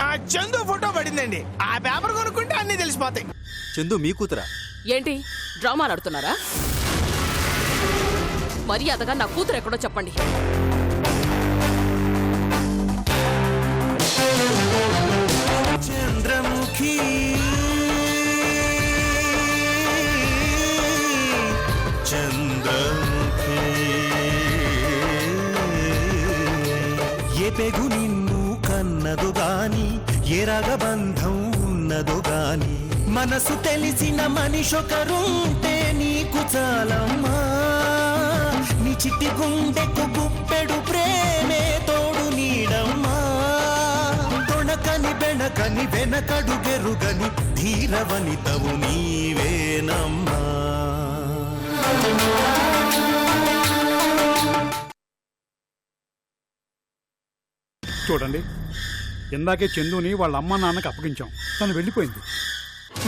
ఆ చందు ఫోటో పడిందండి. ఆ పేపర్ కొనుక్కుంటే అన్ని తెలిసిపోతాయి. చందు మీ కూతురా? ఏంటి డ్రామాలు ఆడుతున్నారా? మర్యాదగా నా కూతురు ఎక్కడో చెప్పండి. చంద్రముఖి చంద్రముఖి ఏ పెగు నిన్ను కన్నదు గాని ఏ రగబంధం ఉన్నదు గాని మనసు తెలిసిన మనిషొకరుంటే నీకు చాలమ్మా. నీ చిట్టి గుండెకు గుప్పెడు ప్రేమే తోడు నీడమ్మా. తొణకని బెణకని వెనకడు గెరుగని ధీరవనితవు నీవేనమ్మా. చూడండి, ఇందాకే చందుని వాళ్ళ అమ్మ నాన్నకి అప్పగించాం, తను వెళ్ళిపోయింది.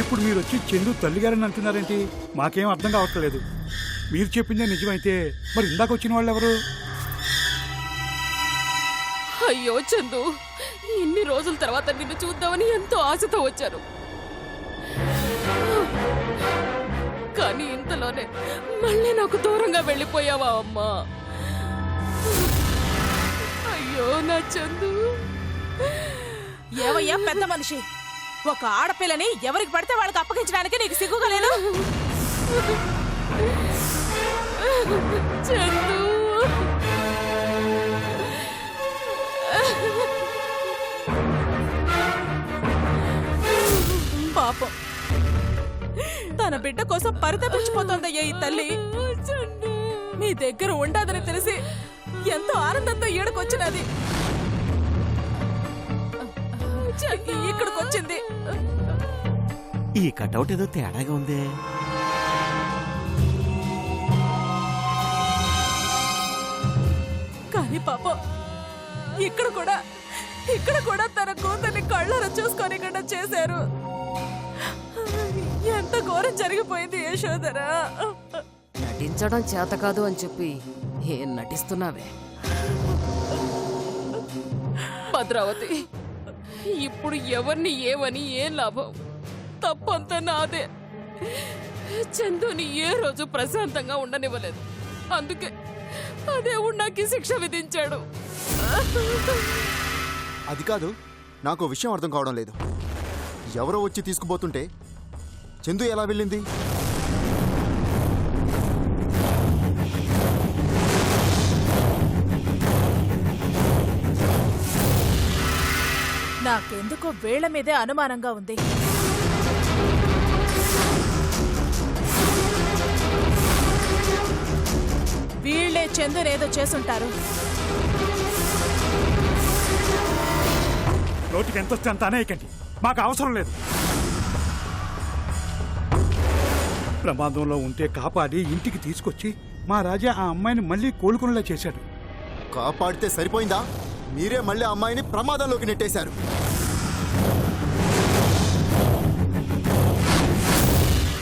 ఇప్పుడు మీరు వచ్చి చందు తల్లిగారని అంటున్నారేంటి? మాకేం అర్థం కావట్లేదు. మీరు చెప్పిందే నిజమైతే మరి ఇందాక వచ్చిన వాళ్ళు ఎవరు? అయ్యో చందు, ఇన్ని రోజుల తర్వాత నిన్ను చూద్దామని ఎంతో ఆశతో వచ్చాను. కానీ ఇంతలోనే మళ్ళీ నాకు దూరంగా వెళ్ళిపోయావా అమ్మా? అయ్యో నా చందు. ఏవయ్యా పెద్ద మనిషి, ఒక ఆడపిల్లని ఎవరికి పడితే వాళ్ళకి అప్పగించడానికి నీకు సిగ్గుగా లేదు? చందు పాపం, తన బిడ్డ కోసం పరితపించిపోతోందయ్యా ఈ తల్లి. మీ దగ్గర ఉండదని తెలిసి ఎంతో ఆనందంతో ఈడకొచ్చినది. ఇక్కడికొచ్చింది. ఈ కటౌట్ ఏదో తేడాగా ఉంది. కానీ పాపం ఇక్కడ కూడా తన కూతుర్ని కళ్ళారా చూసుకోనికుండా చేశారు. ఎంత ఘోరం జరిగిపోయింది యశోదరా. నటించడం చేత కాదు అని చెప్పి ఏం నటిస్తున్నావే భద్రావతి? ఇప్పుడు ఎవరిని ఏమని ఏం లాభం? తప్పంతా నాదే. చందుని ఏ రోజు ప్రశాంతంగా ఉండనివ్వలేదు. అందుకే అదే నాకు శిక్ష విధించాడు. అది కాదు, నాకు విషయం అర్థం కావడం లేదు. ఎవరో వచ్చి తీసుకుపోతుంటే చందు ఎలా వెళ్ళింది? నాకెందుకో వేళ్ల మీదే అనుమానంగా ఉంది. వీళ్లే చందునేదో చేసుంటారు. నోటికి ఎంత వస్తే అంత అనేయకండి, మాకు అవసరం లేదు. ప్రమాదంలో ఉంటే కాపాడి ఇంటికి తీసుకొచ్చి మా రాజా ఆ అమ్మాయిని మళ్ళీ కోలుకునేలా చేశాడు. కాపాడితే సరిపోయిందా? మీరే మళ్ళీ అమ్మాయిని ప్రమాదంలోకి నెట్టేశారు.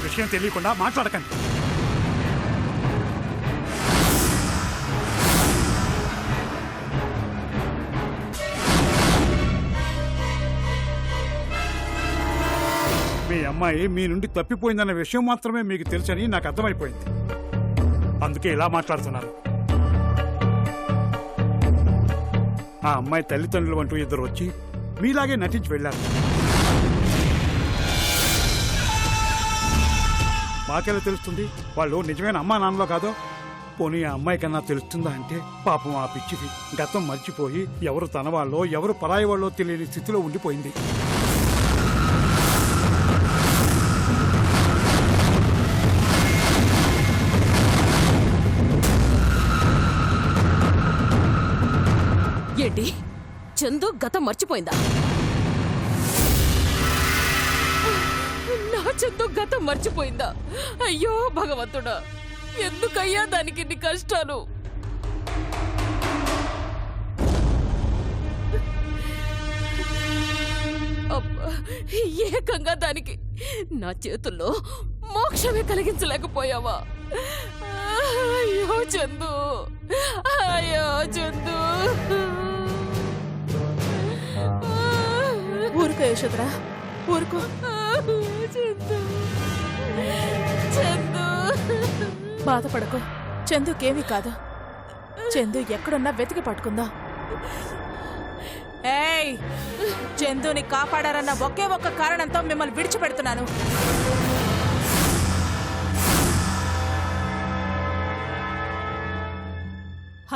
విషయం తెలియకుండా మాట్లాడకండి. మీ అమ్మాయి మీ నుండి తప్పిపోయిందన్న విషయం మాత్రమే మీకు తెలుసని నాకు అర్థమైపోయింది. అందుకే ఇలా మాట్లాడుతున్నారు. ఆ అమ్మాయి తల్లిదండ్రులు అంటూ ఇద్దరు వచ్చి మీలాగే నటించి వెళ్ళారు. మాకెలా తెలుస్తుంది వాళ్ళు నిజమైన అమ్మా నాన్నలో కాదో? పోనీ ఆ అమ్మాయి కన్నా తెలుస్తుందా అంటే పాపం ఆ పిచ్చిది గతం మర్చిపోయి ఎవరు తన వాళ్ళో ఎవరు పరాయి వాళ్ళో తెలియని స్థితిలో ఉండిపోయింది. ఏంటి చందు గతం మర్చిపోయిందా? నా చందు గతం మర్చిపోయిందా? అయ్యో భగవంతుడా, ఎందుకయ్యా దానికి ఇన్ని కష్టాలు? అబ్బా, ఏకంగా దానికి నా చేతుల్లో మోక్షమే కలిగించలేకపోయావా? అయ్యో చందు, అయ్యో చందు. ఊరుకో యశోదరా, ఊరుకో. చందు చందు బాధపడకు, చందుకేమీ కాదు. చందు ఎక్కడున్నా వెతికి పట్టుకుందాం. ఏయ్, చందుని కాపాడారన్న ఒకే ఒక్క కారణంతో మిమ్మల్ని విడిచిపెడుతున్నాను.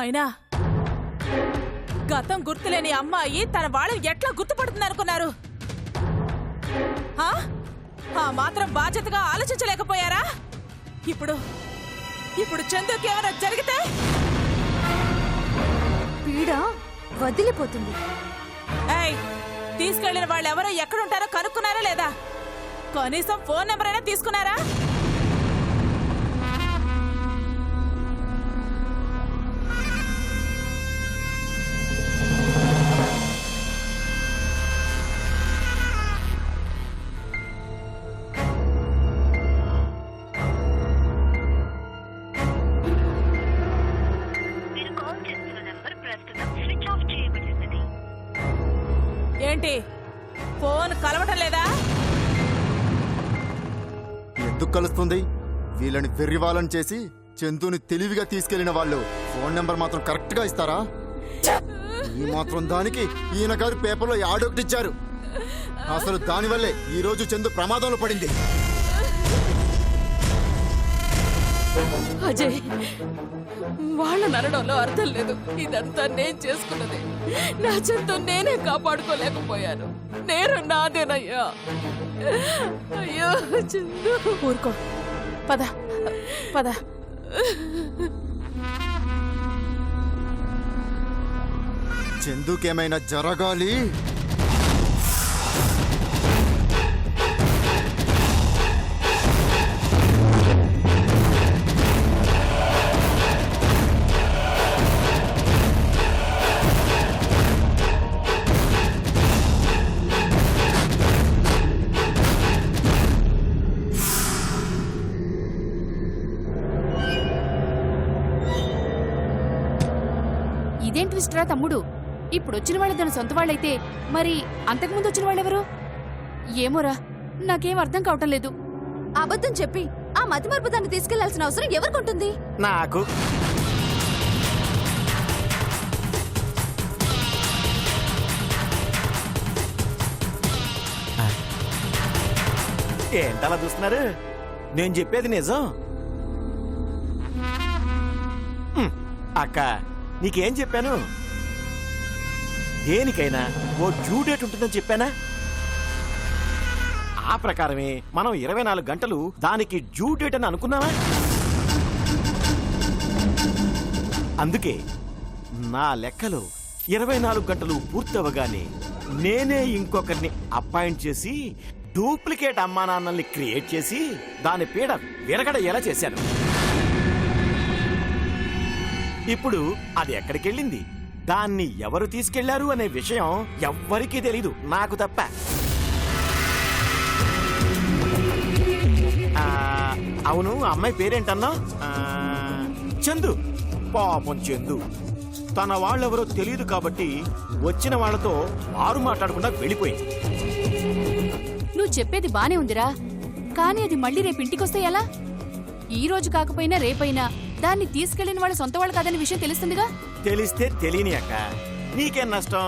అయినా గతం గుర్తులేని అమ్మాయి తన వాళ్ళని ఎట్లా గుర్తుపడుతుంది అనుకున్నారు? ఆ మాత్రం బాధ్యతగా ఆలోచించలేకపోయారా? ఇప్పుడు చందుకి ఏమైనా జరిగితే పీడ వదిలిపోతుంది. ఏయ్, తీసుకెళ్లిన వాళ్ళు ఎవరో ఎక్కడుంటారో కనుక్కున్నారా లేదా? కనీసం ఫోన్ నెంబర్ అయినా తీసుకున్నారా? ఏంటి, ఫోన్ కలవటం లేదా? ఎందుకు కలుస్తుంది? వీళ్ళని వెర్రివాళ్ళని చేసి చందుని తెలివిగా తీసుకెళ్లిన వాళ్ళు ఫోన్ నెంబర్ మాత్రం కరెక్ట్ గా ఇస్తారా? ఈ మాత్రం దానికి ఈయన గారు పేపర్లో యాడ్ ఒకటి ఇచ్చారు. అసలు దానివల్లే ఈ రోజు చందు ప్రమాదంలో పడింది. అజయ్, వాళ్ళని అనడంలో అర్థం లేదు. ఇదంతా నేను చేసుకున్నది. నా చందు నేనే కాపాడుకోలేకపోయాను. నేరం నాదేనయ్యా. అయ్యో చందు. ఊరుకో, పద పద. చందుకేమైనా జరగాలి. ఇదేం ట్విస్టరా తమ్ముడు? ఇప్పుడొచ్చిన వాళ్ళు తన సొంత వాళ్ళైతే మరి అంతకుముందు వచ్చిన వాళ్ళెవరు? ఏమోరా, నాకేం అర్థం కావటం లేదు. అబద్ధం చెప్పి ఆ మతిమరుపు దాన్ని తీసుకెళ్లాల్సిన అవసరం ఎవరికుంటుంది? నాకు ఏంటలా చూస్తున్నారు? నేను చెప్పేది నిజం. అక్క, నీకేం చెప్పాను? దేనికైనా ఓ డ్యూ డేట్ ఉంటుందని చెప్పానా? ఆ ప్రకారమే మనం 24 గంటలు దానికి డ్యూ డేట్ అని అనుకున్నావా? అందుకే నా లెక్కలో 24 గంటలు పూర్తవగానే నేనే ఇంకొకరిని అపాయింట్ చేసి డూప్లికేట్ అమ్మా నాన్నల్ని క్రియేట్ చేసి దాని పీడ విరగడ ఎలా చేశాను. ఇప్పుడు అది ఎక్కడికెళ్ళింది, దాన్ని ఎవరు తీసుకెళ్లారు అనే విషయం ఎవ్వరికీ తెలీదు, నాకు తప్ప. అవును, అమ్మాయి పేరేంటన్నా? చందు. పాపం చందు. తన వాళ్ళెవరో తెలియదు కాబట్టి వచ్చిన వాళ్లతో వారు మాట్లాడకుండా వెళ్ళిపోయింది. నువ్వు చెప్పేది బానే ఉందిరా, కానీ అది మళ్ళీ రేపు ఇంటికొస్తే ఎలా? ఈ రోజు కాకపోయినా రేపైనా దాన్ని తీసుకెళ్లిన వాళ్ళ సొంత వాళ్ళు కాదనే విషయం తెలుస్తుందిగా. తెలిస్తే తెలియని అక్క, నీకేం నష్టం?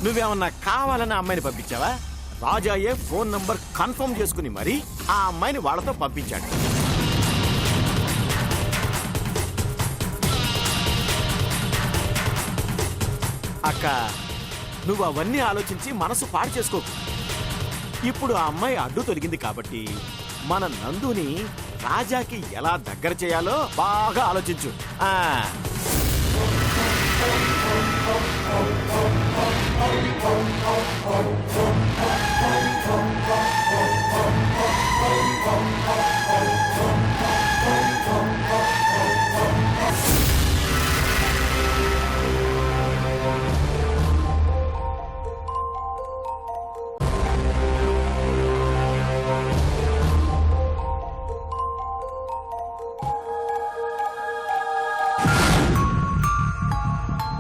నువ్వేమన్నా కావాలని అమ్మాయిని పంపించావా? రాజాయే ఫోన్ నంబర్ కన్ఫర్మ్ చేసుకుని మరి ఆ అమ్మాయిని వాళ్ళతో పంపించాడు. అక్క, నువ్వు అవన్నీ ఆలోచించి మనసు పాడు చేసుకోకు. ఇప్పుడు ఆ అమ్మాయి అడ్డు తొలగింది కాబట్టి మన నందుని రాజాకి ఎలా దగ్గర చేయాలో బాగా ఆలోచించు.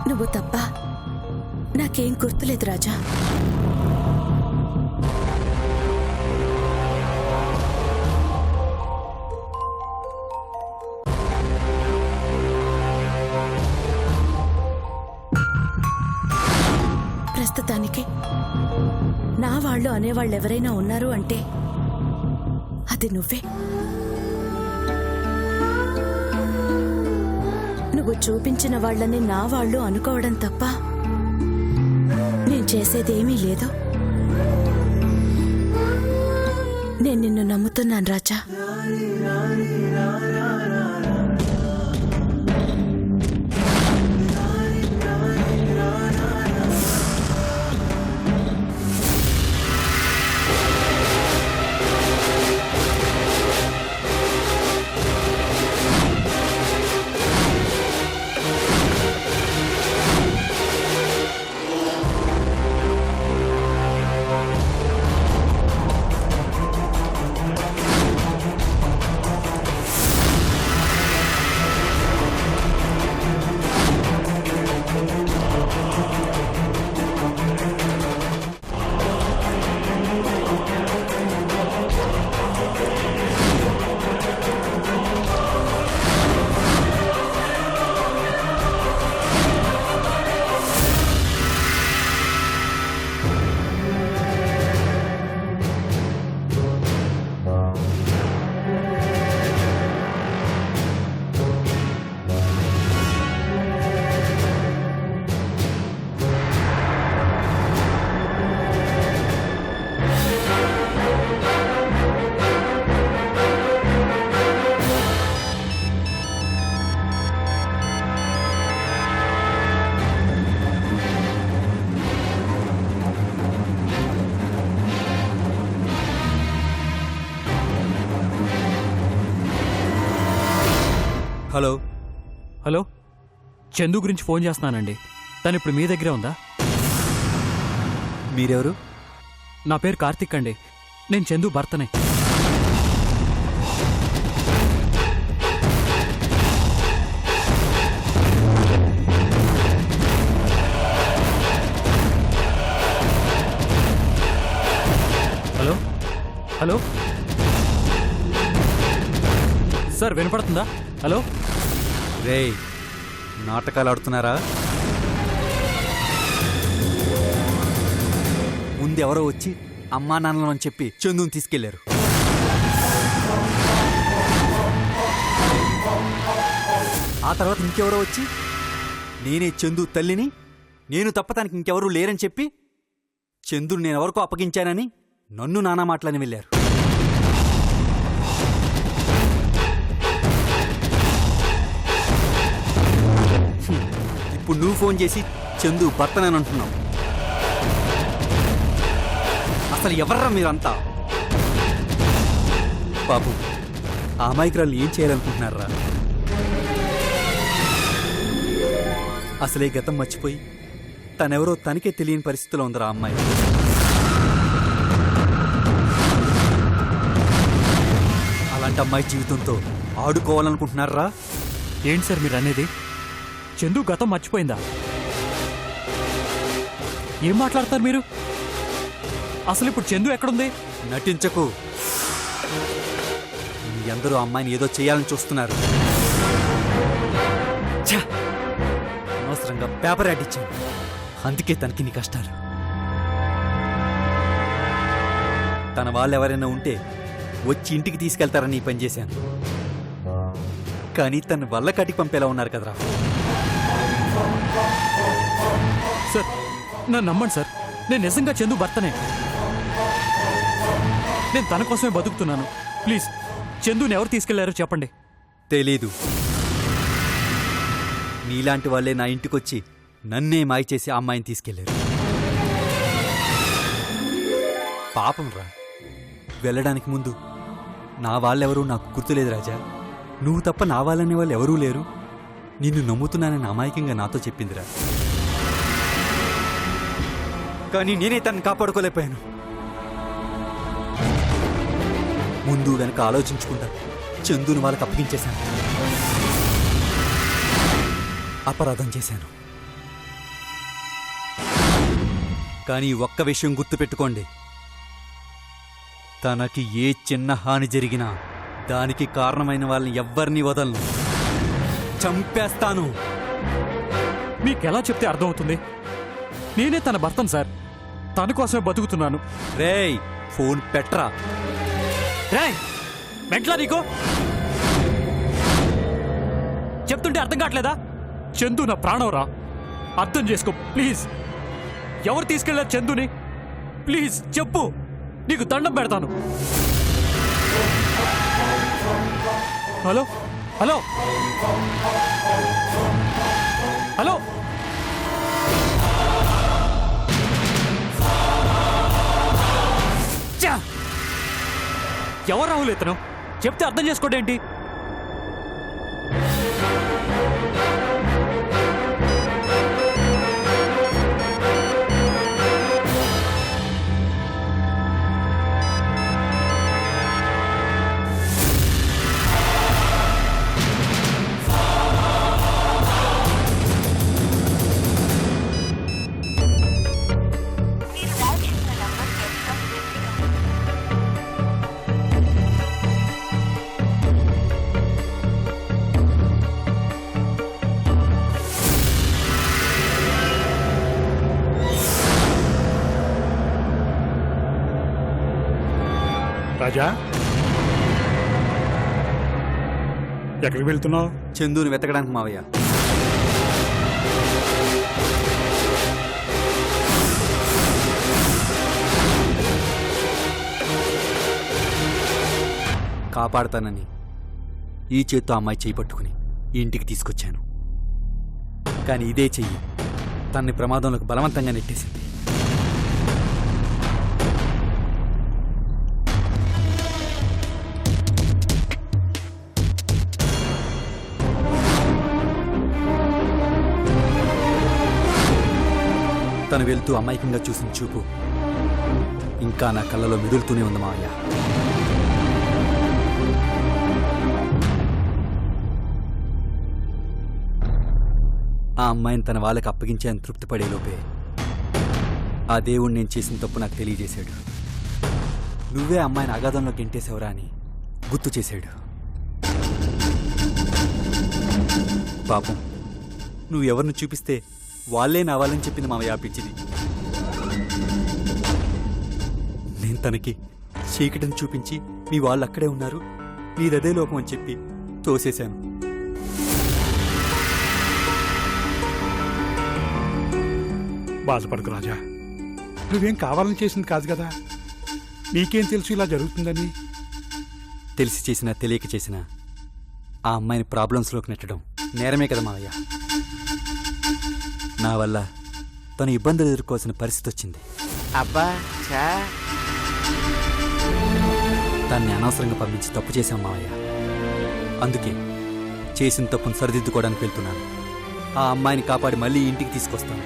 నువ్వు తప్ప నాకేం గుర్తులేదు రాజా. ప్రస్తుతానికి నా వాళ్ళు అనేవాళ్ళు ఎవరైనా ఉన్నారు అంటే అది నువ్వే. నువ్వు చూపించిన వాళ్ళని నా వాళ్ళు అనుకోవడం తప్ప నేను చేసేదేమీ లేదు. నేను నిన్ను నమ్ముతున్నాను రాజా. హలో హలో, చందు గురించి ఫోన్ చేస్తున్నానండి. తను ఇప్పుడు మీ దగ్గరే ఉందా? మీరెవరు? నా పేరు కార్తిక్ అండి. నేను చందు భర్తనే. హలో హలో సార్, వినపడుతుందా? హలో. రేయ్, నాటకాలు ఆడుతున్నారా? ముందెవరో వచ్చి అమ్మా నాన్నలు అని చెప్పి చందుని తీసుకెళ్లారు. ఆ తర్వాత ఇంకెవరో వచ్చి నేనే చందు తల్లిని, నేను తప్ప తనకి ఇంకెవరూ లేరని చెప్పి చందుని నేనెవరికో అప్పగించానని నన్ను నానా మాటలని వెళ్ళారు. ఇప్పుడు నువ్వు ఫోన్ చేసి చందు భర్తనని అంటున్నావు. అసలు ఎవర్రా మీరంతా? బాబు, ఆ అమాయకురాలు ఏం చేయాలనుకుంటున్నారా? అసలే గతం మర్చిపోయి తనెవరో తనకే తెలియని పరిస్థితిలో ఉందిరా అమ్మాయి. అలాంటి అమ్మాయి జీవితంతో ఆడుకోవాలనుకుంటున్నారా? ఏంటి సార్ మీరు అనేది? చందు గతం మర్చిపోయిందా? ఏం మాట్లాడతారు మీరు? అసలు ఇప్పుడు చందు ఎక్కడుంది? నటించకు. మీ అందరూ అమ్మాయిని ఏదో చేయాలని చూస్తున్నారు. ఛ! అనవసరంగా పేపర్ యాడ్ ఇచ్చాను. అందుకే తనకి నీ కష్టాలు. తన వాళ్ళు ఎవరైనా ఉంటే వచ్చి ఇంటికి తీసుకెళ్తారని ఈ పని చేశాను. కానీ తన వల్ల కటికి పంపేలా ఉన్నారు కదరా. సార్, నన్ను నమ్మండి సార్. నేను నిజంగా చందు భర్తనే. నేను తన కోసమే బతుకుతున్నాను. ప్లీజ్, చందుని ఎవరు తీసుకెళ్లారో చెప్పండి. తెలీదు. నీలాంటి వాళ్ళే నా ఇంటికొచ్చి నన్నే మాయ చేసి ఆ అమ్మాయిని తీసుకెళ్లారు. పాపం రా. వెళ్ళడానికి ముందు నా వాళ్ళెవరూ నాకు గుర్తులేదు రాజా, నువ్వు తప్ప నా వాళ్ళనే వాళ్ళు ఎవరూ లేరు, నిన్ను నమ్ముతున్నానని అమాయకంగా నాతో చెప్పిందిరా. కానీ నేనే తనని కాపాడుకోలేకపోయాను. ముందు వెనక ఆలోచించకుండా చందుని వాళ్ళకి అప్పగించేశాను. అపరాధం చేశాను. కానీ ఒక్క విషయం గుర్తుపెట్టుకోండి, తనకి ఏ చిన్న హాని జరిగినా దానికి కారణమైన వాళ్ళని ఎవ్వరినీ వదలను, చంపేస్తాను. మీకెలా చెప్తే అర్థమవుతుంది? నేనే తన భర్తను సార్. తన కోసమే బతుకుతున్నాను. రేయ్ ఫోన్ పెట్రా. రేయ్ మెంట్లా నీకు? చెప్తుంటే అర్థం కావట్లేదా? చందు నా ప్రాణం రా, అర్థం చేసుకో ప్లీజ్. ఎవరు తీసుకెళ్ళారు చందుని? ప్లీజ్ చెప్పు, నీకు దండం పెడతాను. హలో హలో హలో, ఎవరు రాహుల్ ఇతను? చెప్తే అర్థం చేసుకోడేంటి? రాజా, ఎక్కడికి వెళ్తున్నావు? చందుని వెతకడానికి మావయ్య. కాపాడతానని ఈ చేత్తో అమ్మాయి చేయి పట్టుకుని ఈ ఇంటికి తీసుకొచ్చాను. కానీ ఇదే చెయ్యి తన్ని ప్రమాదంలోకి బలవంతంగా నెట్టేసింది. తను వెళ్తూ అమాయకంగా చూసిన చూపు ఇంకా నా కళ్ళలో మెదులుతూనే ఉంది మావయ్య. ఆ అమ్మాయిని తన వాళ్ళకి అప్పగించాలని తృప్తిపడేలోపే ఆ దేవుడు నేను చేసిన తప్పు నాకు తెలియజేశాడు. నువ్వే అమ్మాయిని అగాధంలో గెంటేశావురా అని గుర్తు చేశాడు. పాపం నువ్వు ఎవరిని చూపిస్తే వాళ్ళే నావాలని చెప్పింది మావయ్య పిచ్చిది. నేను తనకి చీకటిని చూపించి మీ వాళ్ళు అక్కడే ఉన్నారు, నీదదే లోకం అని చెప్పి తోసేశాను. బాధపడకు రాజా, నువ్వేం కావాలని చేసింది కాదు కదా. నీకేం తెలుసు ఇలా జరుగుతుందని? తెలిసి చేసినా తెలియక చేసినా ఆ అమ్మాయిని ప్రాబ్లమ్స్లోకి నెట్టడం నేరమే కదా మావయ్య. నా వల్ల తను ఇబ్బందులు ఎదుర్కోవాల్సిన పరిస్థితి వచ్చింది. అబ్బా చా, దాన్ని అనవసరంగా పంపించి తప్పు చేశాం మావయ్య. అందుకే చేసిన తప్పును సరిదిద్దుకోవడానికి వెళ్తున్నాను. ఆ అమ్మాయిని కాపాడి మళ్ళీ ఇంటికి తీసుకొస్తాను.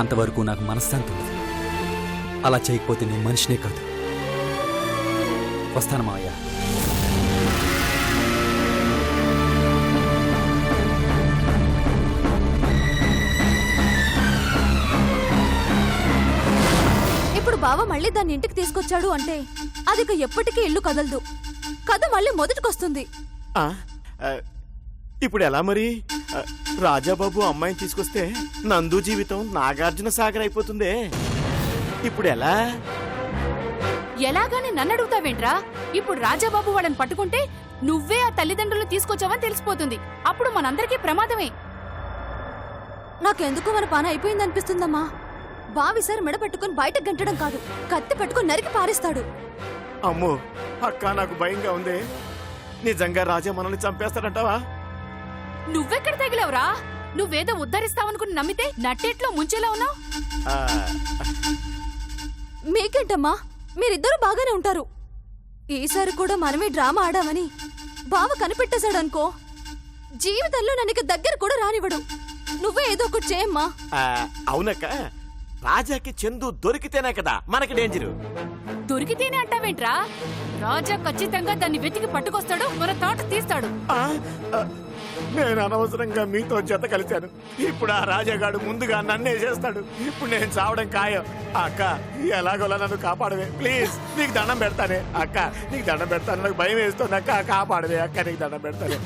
అంతవరకు నాకు మనశ్శాంతి ఉండదు. అలా చేయకపోతే నేను మనిషినే కాదు. వస్తాను మావయ్య. ఇప్పుడు బావ మళ్ళీ దాన్ని ఇంటికి తీసుకొచ్చాడు అంటే అది ఇక ఎప్పటికీ ఇల్లు కదలదు. కథ మళ్ళీ మొదటికొస్తుంది. ఆ, ఆ, ఇప్పుడు ఎలా మరి? ఆ, రాజాబాబు అమ్మాయిని తీసుకొస్తే నందు జీవితం నాగార్జున సాగర్ అయిపోతుందే. ఇప్పుడు ఎలా? ఎలాగానే నన్ను అడుగుతావేంట్రా? ఇప్పుడు రాజాబాబు వాళ్ళని పట్టుకుంటే నువ్వే ఆ తల్లిదండ్రులు తీసుకొచ్చావని తెలిసిపోతుంది. అప్పుడు మనందరికీ ప్రమాదమే. నాకెందుకు మన పని అయిపోయిందనిపిస్తుందమ్మా. బావిసారి మెడ పట్టుకుని బయట గంటడం కాదు, కత్తి పట్టుకుని నరికి పారేస్తాడు. అమ్మో అక్క, నాకు భయంగా ఉంది. నిజంగా రాజా మనల్ని చంపేస్తాడంటావా? నువ్వెక్కడ తగిలేవరా? నువ్వేదో ఉద్ధరిస్తావనుకుని నమ్మితే నట్టేట్లో ముంచేలా ఉన్నావు. మీకేంటమ్మా, మీరిద్దరూ బాగానే ఉంటారు. ఈసారి కూడా మనమే డ్రామా ఆడామని బావ కనిపెట్టేశాడనుకో, జీవితంలో నన్ను దగ్గర కూడా రానివ్వడు. నువ్వే ఏదో ఒకటి చేయమ్మా. అవునక్క, రాజాకి చందు దొరికితేనే కదా మనకి డేంజరు. దొరికితేనే అంటావేంట్రా? రాజా ఖచ్చితంగా దాన్ని వెతికి పట్టుకొస్తాడు, మన తోట తీస్తాడు. నేను అనవసరంగా మీతో జత కలిశాను. ఇప్పుడు ఆ రాజాగాడు ముందుగా నన్నే చేస్తాడు. ఇప్పుడు నేను చావడం ఖాయం. అక్క, ఎలాగోలా నన్ను కాపాడవే ప్లీజ్. నీకు దండం పెడతానే అక్క, నీకు దండం పెడతాను. నాకు భయం వేస్తుంది అక్క, కాపాడవే అక్క, నీకు దండం పెడతానే.